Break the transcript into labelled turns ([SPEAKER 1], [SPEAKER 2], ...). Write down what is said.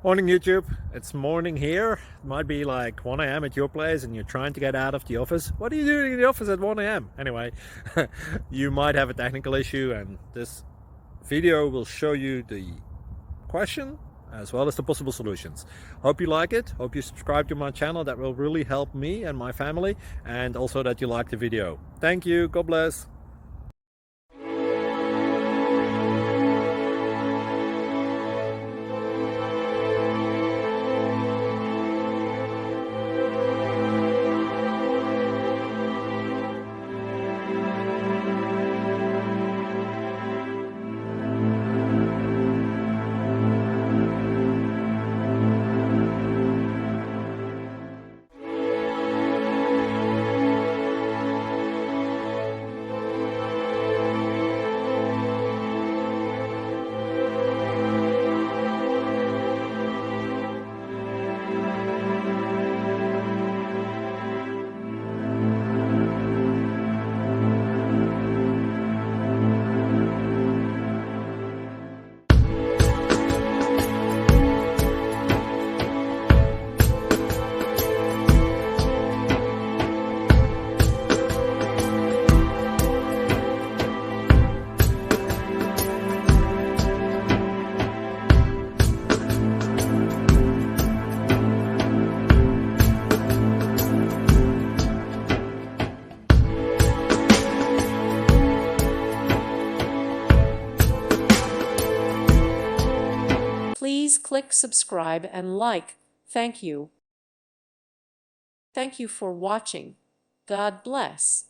[SPEAKER 1] Morning YouTube, it's morning here. It might be like 1 a.m. at your place and you're trying to get out of the office. What are you doing in the office at 1 a.m.? Anyway, you might have a technical issue and this video will show you the question as well as the possible solutions. Hope you like it, hope you subscribe to my channel. That will really help me and my family, and also that you like the video. Thank you, God bless.
[SPEAKER 2] Please click subscribe and like. Thank you. Thank you for watching. God bless.